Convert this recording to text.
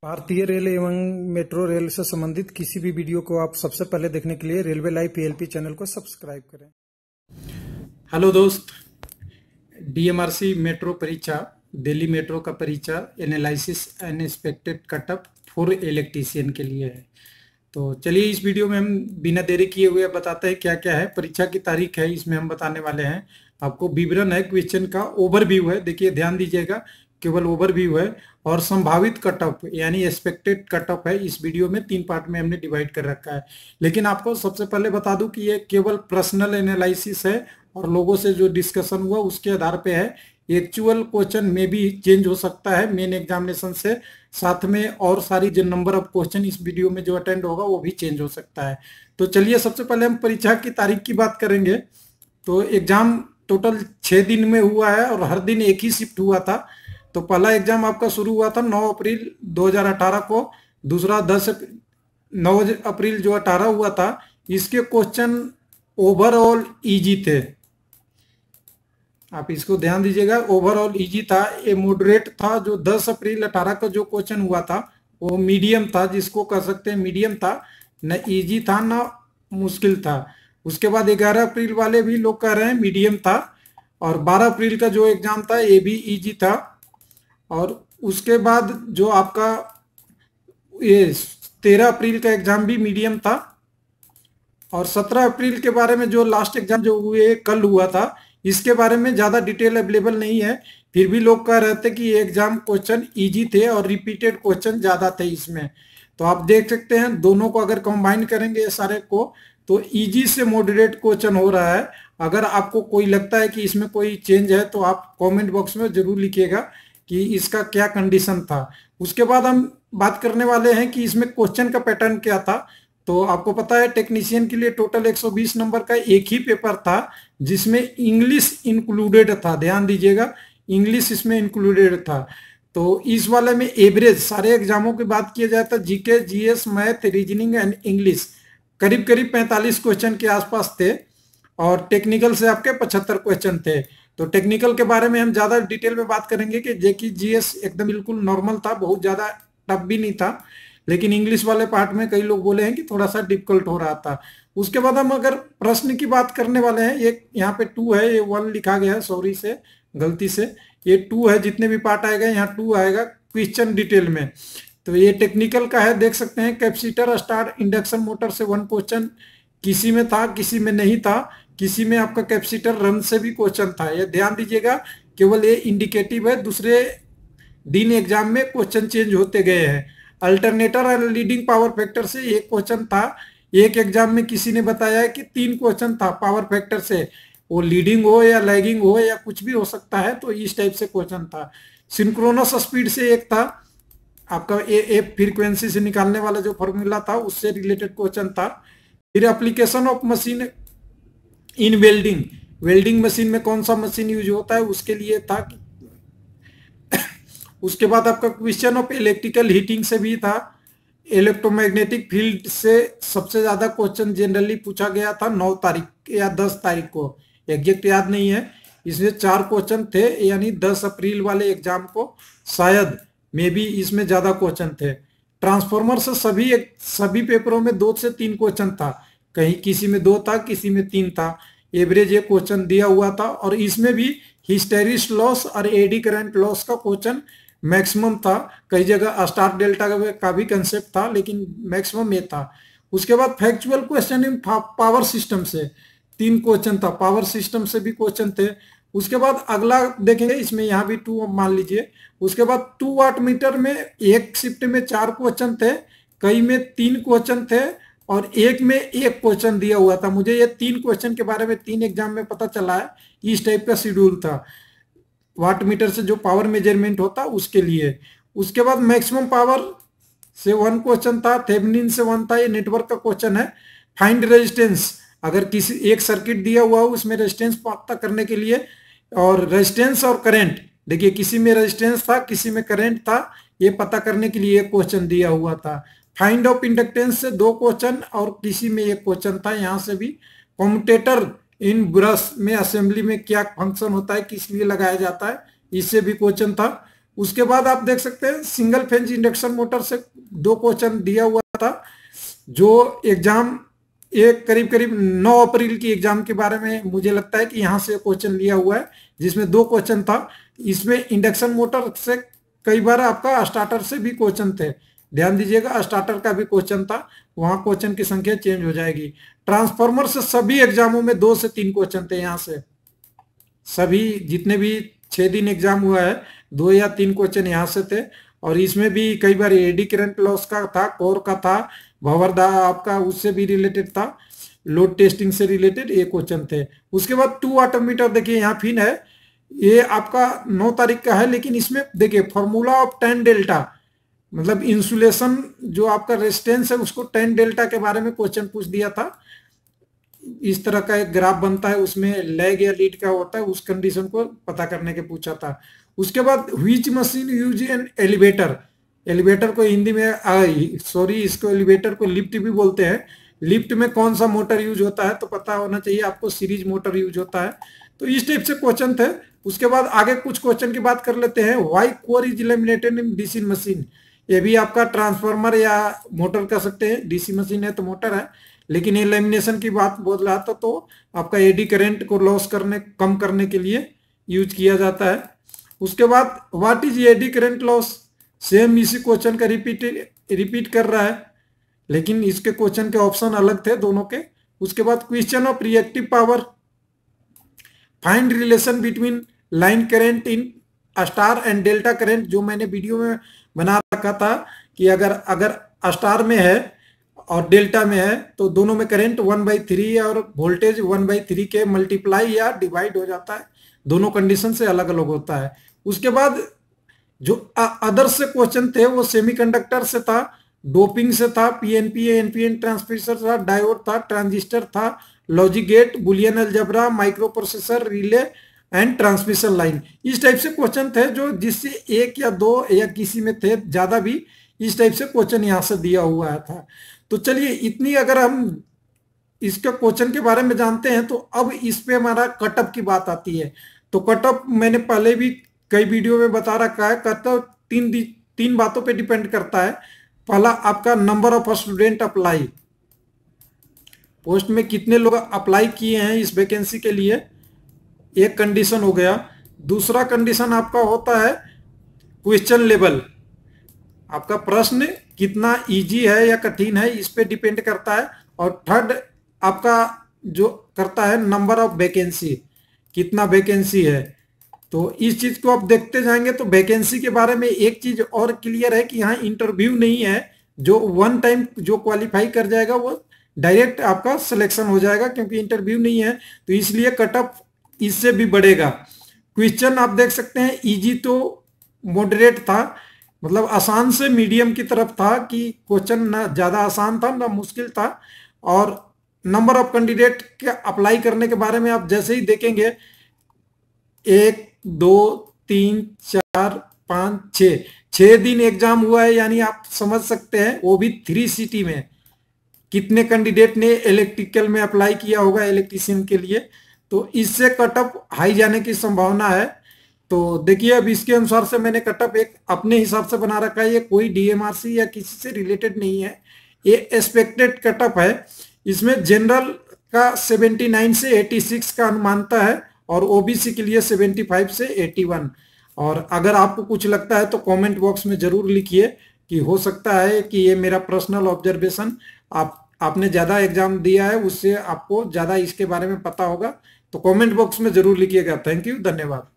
भारतीय रेल एवं metro rail से संबंधित किसी भी वीडियो को आप सबसे पहले देखने के लिए रेलवे लाइव पीएलपी चैनल को सब्सक्राइब करें। हेलो दोस्त, डीएमआरसी मेट्रो परीक्षा, दिल्ली मेट्रो का परीक्षा analysis and expected cutoff for electrician के लिए है। तो चलिए इस वीडियो में हम बिना देरी किए हुए बताते हैं क्या क्या है। परीक्षा की तारीख है, इसमें हम बताने वाले हैं आपको। विवरण है, क्वेश्चन का ओवरव्यू है, देखिए ध्यान दीजिएगा, केवल ओवरव्यू है। और संभावित कटअप यानी एक्सपेक्टेड कटअप है। इस वीडियो में 3 पार्ट में हमने डिवाइड कर रखा है। लेकिन आपको सबसे पहले बता दूं कि ये केवल पर्सनल एनालिसिस है और लोगों से जो डिस्कशन हुआ उसके आधार पे है। एक्चुअल क्वेश्चन में भी चेंज हो सकता है मेन एग्जामिनेशन से, साथ में और सारी जो नंबर ऑफ क्वेश्चन इस वीडियो में जो अटेंड होगा वो भी चेंज हो सकता है। तो चलिए सबसे पहले हम परीक्षा की तारीख की बात करेंगे। तो एग्जाम टोटल 6 दिन में हुआ है और हर दिन एक ही शिफ्ट हुआ था। तो पहला एग्जाम आपका शुरू हुआ था 9 अप्रैल 2018 को, दूसरा 9 अप्रैल जो 18 हुआ था। इसके क्वेश्चन ओवरऑल इजी थे, आप इसको ध्यान दीजिएगा। ओवरऑल इजी था, ये मॉडरेट था। जो 10 अप्रैल 18 का जो क्वेश्चन हुआ था वो मीडियम था, जिसको कह सकते हैं मीडियम था, न इजी था न मुश्किल था। उसके बाद 11 अप्रैल वाले भी लोग कह रहे हैं मीडियम था। और 12 अप्रैल का जो एग्जाम था ये भी इजी था। और उसके बाद जो आपका ये 13 अप्रैल का एग्जाम भी मीडियम था। और 17 अप्रैल के बारे में जो लास्ट एग्जाम जो हुए कल हुआ था, इसके बारे में ज़्यादा डिटेल अवेलेबल नहीं है। फिर भी लोग कह रहे थे कि ये एग्जाम क्वेश्चन इजी थे और रिपीटेड क्वेश्चन ज़्यादा थे इसमें। तो आप देख सकते हैं दोनों को अगर कंबाइन करेंगे सारे को तो इजी से मॉडरेट क्वेश्चन हो रहा है। अगर आपको कोई लगता है कि इसमें कोई चेंज है तो आप कमेंट बॉक्स में जरूर लिखिएगा कि इसका क्या कंडीशन था। उसके बाद हम बात करने वाले हैं कि इसमें क्वेश्चन का पैटर्न क्या था। तो आपको पता है टेक्नीशियन के लिए टोटल 120 नंबर का एक ही पेपर था जिसमें इंग्लिश इंक्लूडेड था। ध्यान दीजिएगा, इंग्लिश इसमें इंक्लूडेड था। तो इस वाले में एवरेज सारे एग्जामों की बात किया जाए तो GK, GS, math, reasoning and English करीब करीब 45 क्वेश्चन के आसपास थे। और टेक्निकल से आपके 75 क्वेश्चन थे। तो टेक्निकल के बारे में हम ज्यादा डिटेल में बात करेंगे कि जेकी जीएस एकदम बिल्कुल नॉर्मल था, बहुत ज्यादा टफ भी नहीं था। लेकिन इंग्लिश वाले पार्ट में कई लोग बोले हैं कि थोड़ा सा डिफिकल्ट हो रहा था। उसके बाद हम अगर प्रश्न की बात करने वाले हैं, एक यहाँ पे 2 है, ये 1 लिखा गया है सॉरी से, गलती से। ये 2 है, जितने भी पार्ट आएगा यहाँ 2 आएगा क्वेश्चन डिटेल में। तो ये टेक्निकल का है, देख सकते हैं। कैपेसिटर स्टार इंडक्शन मोटर से 1 क्वेश्चन किसी में था, किसी में नहीं था। किसी में आपका कैपेसिटर रन से भी क्वेश्चन था। ये ध्यान दीजिएगा, केवल ये इंडिकेटिव है, दूसरे दिन एग्जाम में क्वेश्चन चेंज होते गए हैं। अल्टरनेटर और लीडिंग पावर फैक्टर से एक क्वेश्चन था। एक एग्जाम में किसी ने बताया है कि 3 क्वेश्चन था पावर फैक्टर से, वो लीडिंग हो या लैगिंग हो या कुछ भी हो सकता है। तो इस टाइप से क्वेश्चन था। सिंक्रोनस स्पीड से एक था, आपका एफ फ्रीक्वेंसी से निकालने वाला जो फॉर्मूला था उससे रिलेटेड क्वेश्चन था। फिर application of machine in welding, welding machine में कौन सा मशीन यूज होता है उसके लिए था। उसके बाद आपका क्वेश्चन ऑफ इलेक्ट्रिकल हीटिंग से भी था। इलेक्ट्रोमैग्नेटिक फील्ड से सबसे ज्यादा क्वेश्चन जनरली पूछा गया था 9 तारीख या 10 तारीख को, एग्जैक्ट याद नहीं है। इसमें 4 क्वेश्चन थे, यानी 10 अप्रैल वाले एग्जाम को शायद मे भी इसमें ज्यादा क्वेश्चन थे। ट्रांसफॉर्मर से सभी पेपरों में 2 से 3 क्वेश्चन था, कहीं किसी में 2 था, किसी में 3 था। एवरेज ये क्वेश्चन दिया हुआ था। और इसमें भी हिस्टेरिस लॉस और एडी करंट लॉस का क्वेश्चन मैक्सिमम था। कई जगह स्टार डेल्टा का भी कंसेप्ट था, लेकिन मैक्सिमम ये था। उसके बाद factual question in power system से 3 क्वेश्चन था, पावर सिस्टम से भी क्वेश्चन थे। उसके बाद अगला देखेंगे, इसमें यहाँ भी 2 मान लीजिए। उसके बाद 2 वाट मीटर में एक शिफ्ट में 4 क्वेश्चन थे, कई में 3 क्वेश्चन थे और एक में 1 क्वेश्चन दिया हुआ था। मुझे ये 3 क्वेश्चन के बारे में 3 एग्जाम में पता चला है। इस टाइप का शेड्यूल था वाट मीटर से जो पावर मेजरमेंट होता उसके लिए। उसके बाद मैक्सिमम पावर से 1 क्वेश्चन था, थेवेनिन से 1 था। ये नेटवर्क का क्वेश्चन है। फाइंड रेजिस्टेंस, अगर किसी एक सर्किट दिया हुआ हो उसमें रेजिस्टेंस पता करने के लिए, और रेजिस्टेंस और करंट, देखिए किसी में रेजिस्टेंस था, किसी में करंट था, ये पता करने के लिए एक क्वेश्चन दिया हुआ था। फाइंड ऑफ इंडक्टेंस से 2 क्वेश्चन और किसी में 1 क्वेश्चन था। यहाँ से भी कम्यूटेटर इन ब्रश में असेंबली में क्या फंक्शन होता है, किस लिए लगाया जाता है, इससे भी क्वेश्चन था। उसके बाद आप देख सकते हैं सिंगल फेज इंडक्शन मोटर से 2 क्वेश्चन दिया हुआ था, जो एग्जाम एक करीब करीब 9 अप्रैल की एग्जाम के बारे में मुझे लगता है कि यहाँ से क्वेश्चन लिया हुआ है, जिसमें 2 क्वेश्चन था। इसमें इंडक्शन मोटर से कई बार आपका स्टार्टर से भी क्वेश्चन थे, ध्यान दीजिएगा, स्टार्टर का भी क्वेश्चन था, वहां क्वेश्चन की संख्या चेंज हो जाएगी। ट्रांसफार्मर से सभी एग्जामों में 2 से 3 क्वेश्चन थे, यहाँ से सभी जितने भी 6 दिन एग्जाम हुआ है 2 या 3 क्वेश्चन यहाँ से थे। और इसमें भी कई बार एडी करंट लॉस का था, कोर का था, भंवरदा आपका उससे भी रिलेटेड था, लोड टेस्टिंग से रिलेटेड ये क्वेश्चन थे। उसके बाद 2 वाट मीटर देखिए यहाँ फिन है, ये आपका 9 तारीख का है, लेकिन इसमें देखिए फॉर्मूला ऑफ टेन डेल्टा, मतलब इंसुलेशन जो आपका रेजिस्टेंस है उसको टेन डेल्टा के बारे में क्वेश्चन पूछ दिया था। इस तरह का एक ग्राफ बनता है, उसमें लैग या लीड का होता है, उस कंडीशन को पता करने के पूछा था। उसके बाद which machine use an elevator, elevator को हिंदी में सॉरी इसको एलिवेटर को लिफ्ट भी बोलते हैं, लिफ्ट में कौन सा मोटर यूज होता है तो पता होना चाहिए आपको, सीरीज मोटर यूज होता है। तो इस टाइप से क्वेश्चन थे। उसके बाद आगे कुछ क्वेश्चन की बात कर लेते हैं। Why core is laminated in DC machine, ये भी आपका ट्रांसफार्मर या मोटर कह सकते हैं, डीसी मशीन है तो मोटर है, लेकिन ये लेमिनेशन की बात बोल रहा था, तो आपका एडी करंट को लॉस करने कम करने के लिए यूज किया जाता है। उसके बाद what is eddy current loss, same इसी क्वेश्चन का रिपीट कर रहा है, लेकिन इसके क्वेश्चन के ऑप्शन अलग थे दोनों के। उसके बाद question of reactive power, find relation between line current in star and delta current, जो मैंने वीडियो में बना रखा था कि अगर स्टार में है और डेल्टा में है तो दोनों में करंट 1/3 और वोल्टेज 1/3 के मल्टीप्लाई या डिवाइड हो जाता है, दोनों कंडीशन से अलग अलग होता है। उसके बाद जो अदर से क्वेश्चन थे वो सेमीकंडक्टर से था, डोपिंग से था, पीएनपी एनपीएन ट्रांसड्यूसर था, डायोड था, ट्रांजिस्टर था, logic gate, Boolean algebra, micro processor, relay and transmission line, इस टाइप से क्वेश्चन थे, जो जिससे 1 या 2 या किसी में थे ज्यादा भी, इस टाइप से क्वेश्चन यहाँ से दिया हुआ था। तो चलिए इतनी अगर हम इसके क्वेश्चन के बारे में जानते हैं, तो अब इस पे हमारा कटअप की बात आती है। तो कटअप मैंने पहले भी कई वीडियो में बता रखा है, कटअप तीन बातों पे डिपेंड करता है। पहला आपका number of student apply, post में कितने लोग अप्लाई किए हैं इस वैकेंसी के लिए, एक कंडीशन हो गया। दूसरा कंडीशन आपका होता है क्वेश्चन लेवल, आपका प्रश्न कितना इजी है या कठिन है, इस पे डिपेंड करता है। और थर्ड आपका जो करता है नंबर ऑफ वैकेंसी, कितना वैकेंसी है। तो इस चीज को आप देखते जाएंगे तो वैकेंसी के बारे में एक चीज और क्लियर है कि यहाँ इंटरव्यू नहीं है, जो वन टाइम जो क्वालिफाई कर जाएगा वो डायरेक्ट आपका सिलेक्शन हो जाएगा, क्योंकि इंटरव्यू नहीं है, तो इसलिए कटअप इससे भी बढ़ेगा। क्वेश्चन आप देख सकते हैं इजी तो मॉडरेट था, मतलब आसान से मीडियम की तरफ था, कि क्वेश्चन ना ज्यादा आसान था ना मुश्किल था। और नंबर ऑफ कैंडिडेट के अप्लाई करने के बारे में आप जैसे ही देखेंगे 1 2 3 4 5 6 दिन एग्जाम हुआ है, यानी आप समझ सकते हैं वो भी 3 सिटी में कितने कैंडिडेट ने इलेक्ट्रिकल में अप्लाई किया होगा, इलेक्ट्रीशियन के लिए। तो इससे कटअप हाई जाने की संभावना है। तो देखिए अब इसके अनुसार से मैंने कटअप एक अपने हिसाब से बना रखा है, ये कोई डीएमआरसी या किसी से रिलेटेड नहीं है, ये एक्सपेक्टेड कटअप है। इसमें जनरल का 79 से 86 का अनुमानता है, और ओबीसी के लिए 75 से 81। और अगर आपको कुछ लगता है तो कमेंट बॉक्स में जरूर लिखिए कि हो सकता है कि ये मेरा पर्सनल ऑब्जर्वेशन, आपने ज़्यादा एग्जाम दिया है उससे आपको ज़्यादा इसके बारे में पता होगा, तो कमेंट बॉक्स में जरूर लिखिएगा। थैंक यू, धन्यवाद।